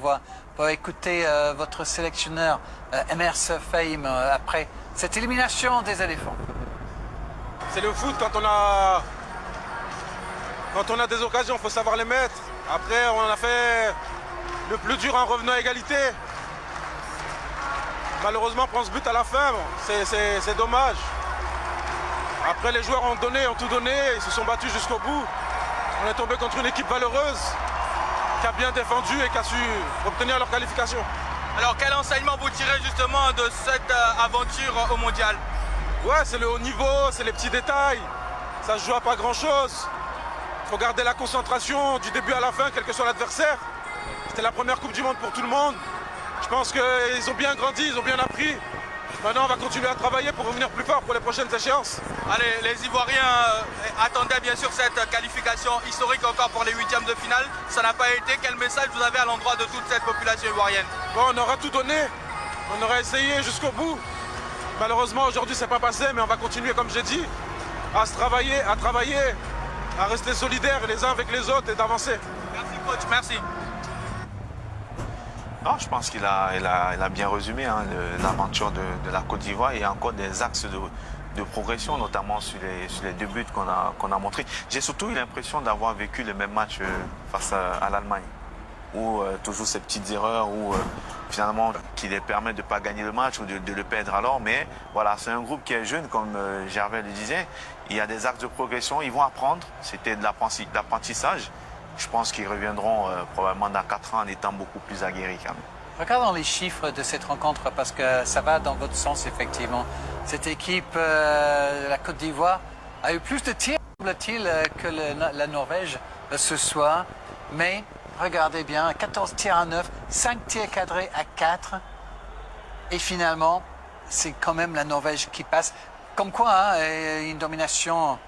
voix pour écouter votre sélectionneur Emers Fahim après cette élimination des éléphants. C'est le foot, quand on a des occasions, il faut savoir les mettre. Après, on a fait le plus dur en revenant à égalité. Malheureusement, on prend ce but à la fin, c'est dommage. Après, les joueurs ont tout donné, ils se sont battus jusqu'au bout. On est tombé contre une équipe valeureuse qui a bien défendu et qui a su obtenir leur qualification. Alors, quel enseignement vous tirez justement de cette aventure au mondial? Ouais, c'est le haut niveau, c'est les petits détails. Ça se joue à pas grand-chose. Il faut garder la concentration du début à la fin, quel que soit l'adversaire. C'était la première Coupe du Monde pour tout le monde. Je pense qu'ils ont bien grandi, ils ont bien appris. Maintenant, on va continuer à travailler pour revenir plus fort pour les prochaines échéances. Allez, les Ivoiriens attendaient bien sûr cette qualification historique encore pour les huitièmes de finale. Ça n'a pas été. Quel message vous avez à l'endroit de toute cette population ivoirienne? Bon, on aura tout donné. On aura essayé jusqu'au bout. Malheureusement, aujourd'hui, c'est pas passé, mais on va continuer, comme j'ai dit, à travailler, à rester solidaires les uns avec les autres et d'avancer. Merci, coach. Merci. Non, je pense qu'il a bien résumé l'aventure de la Côte d'Ivoire. Il y a encore des axes de progression, notamment sur les deux buts qu'on a montrés. J'ai surtout eu l'impression d'avoir vécu le même match face à l'Allemagne, où toujours ces petites erreurs, où finalement qui les permet de ne pas gagner le match ou de le perdre alors. Mais voilà, c'est un groupe qui est jeune, comme Gervais le disait. Il y a des axes de progression, ils vont apprendre. C'était de l'apprentissage. Je pense qu'ils reviendront probablement dans 4 ans en étant beaucoup plus aguerris quand même. Regardons les chiffres de cette rencontre parce que ça va dans votre sens effectivement. Cette équipe de la Côte d'Ivoire a eu plus de tirs, semble-t-il, que la Norvège ce soir. Mais regardez bien, 14 tirs à 9, 5 tirs cadrés à 4. Et finalement, c'est quand même la Norvège qui passe. Comme quoi, hein, une domination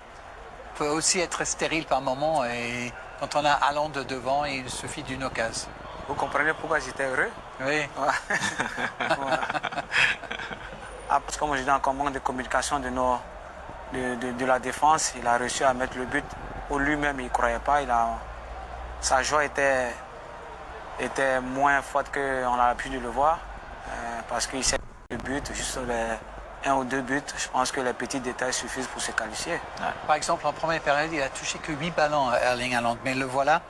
peut aussi être stérile par moment. Et quand on a Haaland devant, il suffit d'une occasion. Vous comprenez pourquoi j'étais heureux? Oui. Ouais. Parce que comme je dis, en manque de communication de la défense, il a réussi à mettre le but où lui-même il ne croyait pas. Sa joie était moins forte qu'on a pu le voir. Parce qu'il sait le but, juste les 1 ou 2 buts, je pense que les petits détails suffisent pour se qualifier. Ouais. Par exemple, en première période, il a touché que 8 ballons, Erling Haaland. Mais le voilà,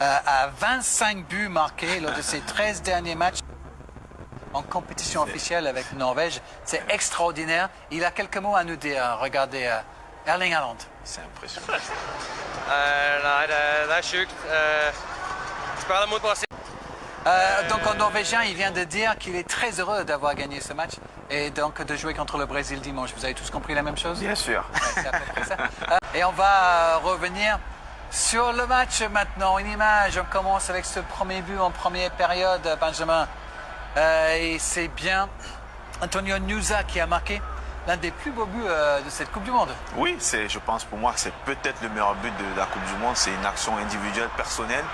à 25 buts marqués lors de ses 13 derniers matchs en compétition officielle avec Norvège. C'est extraordinaire. Il a quelques mots à nous dire. Regardez, Erling Haaland. C'est impressionnant. Det er sjukt. Spiller mot Brasil. Donc en norvégien, il vient de dire qu'il est très heureux d'avoir gagné ce match et donc de jouer contre le Brésil dimanche. Vous avez tous compris la même chose? Bien sûr. Ouais, c'est à peu près ça. Et on va revenir sur le match maintenant. Une image, on commence avec ce premier but en première période, Benjamin. Et c'est bien Antonio Nusa qui a marqué l'un des plus beaux buts de cette Coupe du Monde. Oui, je pense pour moi que c'est peut-être le meilleur but de la Coupe du Monde. C'est une action individuelle, personnelle.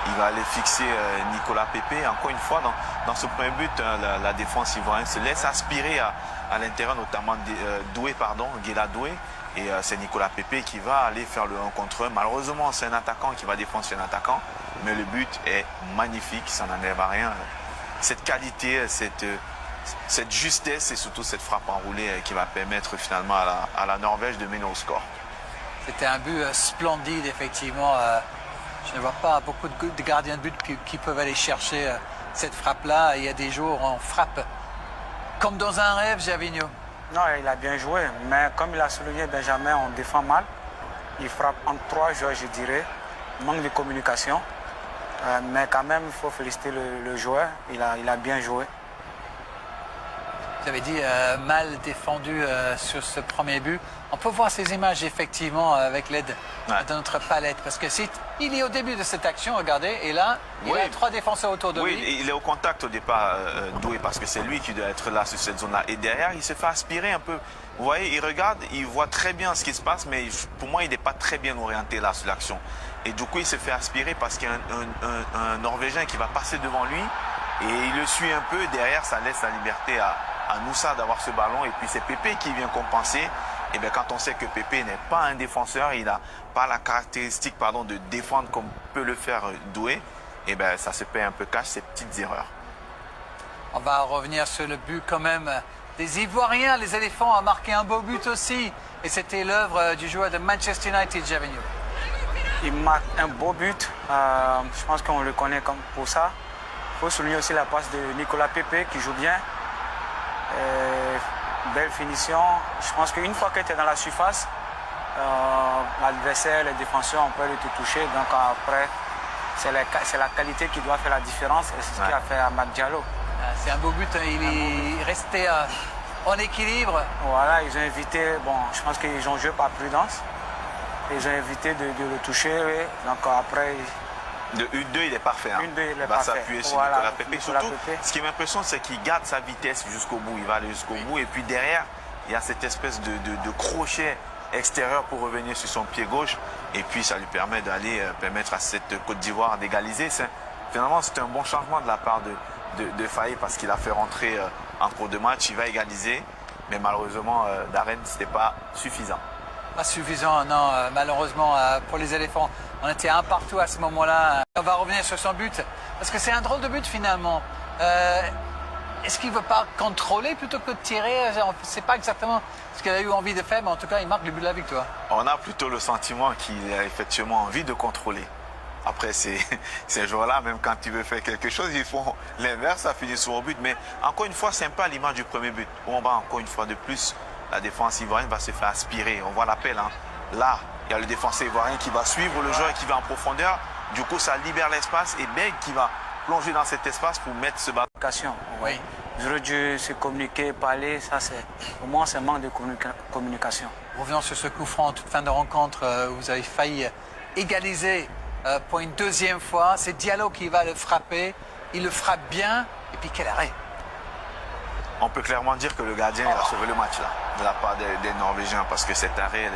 Il va aller fixer Nicolas Pepe. Encore une fois, dans ce premier but, la défense ivoirienne se laisse aspirer à l'intérieur, notamment Guela Doué. Et c'est Nicolas Pepe qui va aller faire le 1 contre 1. Malheureusement, c'est un attaquant qui va défendre sur un attaquant. Mais le but est magnifique, ça n'enlève à rien. Cette qualité, cette justesse et surtout cette frappe enroulée qui va permettre finalement à la Norvège de mener au score. C'était un but splendide, effectivement. Je ne vois pas beaucoup de gardiens de but qui peuvent aller chercher cette frappe-là. Il y a des jours où on frappe comme dans un rêve, Gervinho. Non, il a bien joué, mais comme il a souligné Benjamin, on défend mal. Il frappe en 3 joueurs, je dirais. Manque de communication. Mais quand même, il faut féliciter le joueur. Il a bien joué. Vous avez dit mal défendu sur ce premier but. On peut voir ces images effectivement avec l'aide de notre palette. Parce que il est au début de cette action, regardez, et là, il a 3 défenseurs autour de lui. Oui, il est au contact au départ, Doué, parce que c'est lui qui doit être là sur cette zone-là. Et derrière, il se fait aspirer un peu. Vous voyez, il regarde, il voit très bien ce qui se passe, mais pour moi, il n'est pas très bien orienté là sur l'action. Et du coup, il se fait aspirer parce qu'il y a un Norvégien qui va passer devant lui. Et il le suit un peu. Derrière, ça laisse la liberté à Nusa d'avoir ce ballon. Et puis, c'est Pepe qui vient compenser. Et bien, quand on sait que Pepe n'est pas un défenseur, il n'a pas la caractéristique de défendre comme peut le faire Doué, et ben, ça se paye un peu cash, ces petites erreurs. On va revenir sur le but quand même des Ivoiriens. Les éléphants ont marqué un beau but aussi. Et c'était l'œuvre du joueur de Manchester United, Javinho. Il marque un beau but. Je pense qu'on le connaît comme pour ça. Il faut souligner aussi la passe de Nicolas Pepe qui joue bien. Belle finition. Je pense qu'une fois que tu es dans la surface, l'adversaire, les défenseurs, on peut aller te toucher. Donc après, c'est la qualité qui doit faire la différence. Et c'est ce qu'il a fait à Amad Diallo. C'est un beau but. Il est resté en équilibre. Voilà, ils ont évité. Bon, je pense qu'ils ont joué par prudence. Ils ont évité de le toucher. Donc après. De 1-2, il est parfait. Hein. 1-2, il est va parfait. s'appuyer sur Voilà, Nicolas Pepe. Surtout, ce qui m'impressionne, c'est qu'il garde sa vitesse jusqu'au bout. Il va aller jusqu'au bout. Et puis derrière, il y a cette espèce de crochet extérieur pour revenir sur son pied gauche. Et puis, ça lui permet d'aller permettre à cette Côte d'Ivoire d'égaliser. Finalement, c'est un bon changement de la part de Faye parce qu'il a fait rentrer en cours de match. Il va égaliser. Mais malheureusement, Darren, ce n'était pas suffisant. Pas suffisant, non, malheureusement, pour les éléphants. On était un partout à ce moment-là. On va revenir sur son but, parce que c'est un drôle de but finalement. Est-ce qu'il ne veut pas contrôler plutôt que de tirer? On ne sait pas exactement ce qu'il a eu envie de faire, mais en tout cas, il marque le but de la victoire. On a plutôt le sentiment qu'il a effectivement envie de contrôler. Après, ces joueurs-là, même quand ils veulent faire quelque chose, ils font l'inverse, ça finit sur le but. Mais encore une fois, c'est un peu à l'image du premier but, où on va encore une fois de plus, la défense ivoirienne va se faire aspirer. On voit l'appel. Hein. Là, il y a le défenseur ivoirien qui va suivre le joueur et qui va en profondeur. Du coup, ça libère l'espace et Beg qui va plonger dans cet espace pour mettre ce ballon. Oui. Ils auraient dû se communiquer, parler. Ça, au moins, c'est un manque de communication. Revenons sur ce coup franc en toute fin de rencontre où vous avez failli égaliser pour une deuxième fois. C'est Diallo qui va le frapper. Il le frappe bien. Et puis, quel arrêt! On peut clairement dire que le gardien il a sauvé le match là, de la part des Norvégiens parce que cet arrêt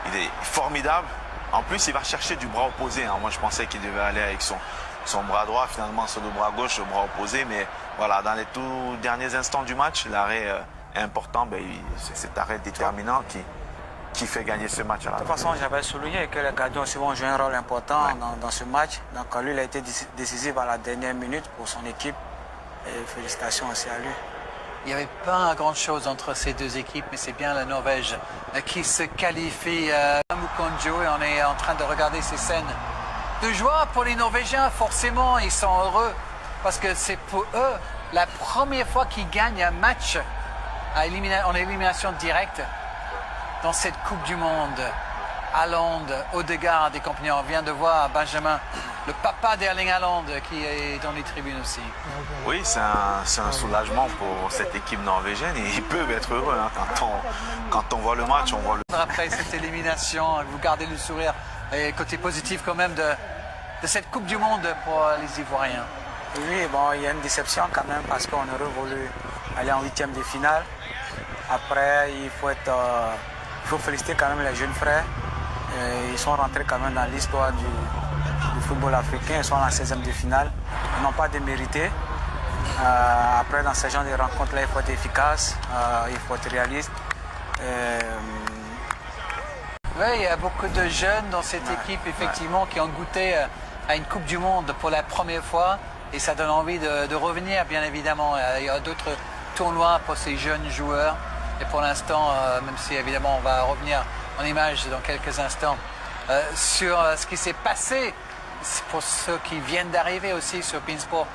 il est formidable. En plus, il va chercher du bras opposé. Hein. Moi, je pensais qu'il devait aller avec son bras droit. Finalement, sur le bras gauche, le bras opposé. Mais voilà, dans les tout derniers instants du match, l'arrêt est important. Ben, c'est cet arrêt déterminant qui fait gagner ce match. De toute façon, j'avais souligné que les gardiens aussi vont jouer un rôle important dans ce match. Donc, lui, il a été décisif à la dernière minute pour son équipe. Et félicitations aussi à lui. Il n'y avait pas grand-chose entre ces deux équipes, mais c'est bien la Norvège qui se qualifie à Mukonjo et on est en train de regarder ces scènes de joie pour les Norvégiens. Forcément, ils sont heureux parce que c'est pour eux la première fois qu'ils gagnent un match en élimination directe dans cette Coupe du Monde. Haaland, Odegaard et compagnie. On vient de voir Benjamin, le papa d'Erling Haaland, qui est dans les tribunes aussi. Oui, c'est un soulagement pour cette équipe norvégienne et ils peuvent être heureux. Hein, quand on voit le match, on voit le... Après cette élimination, vous gardez le sourire et côté positif quand même de cette Coupe du Monde pour les Ivoiriens. Oui, bon, il y a une déception quand même parce qu'on aurait voulu aller en huitième de finale. Après, il faut féliciter quand même les jeunes frères. Ils sont rentrés quand même dans l'histoire du football africain. Ils sont en 16e de finale. Ils n'ont pas démérité. Après, dans ce genre de rencontres-là, il faut être efficace, il faut être réaliste. Oui, il y a beaucoup de jeunes dans cette équipe, effectivement, qui ont goûté à une Coupe du Monde pour la première fois. Et ça donne envie de revenir, bien évidemment. Il y a d'autres tournois pour ces jeunes joueurs. Et pour l'instant, même si évidemment on va revenir en image dans quelques instants sur ce qui s'est passé pour ceux qui viennent d'arriver aussi sur Beansport.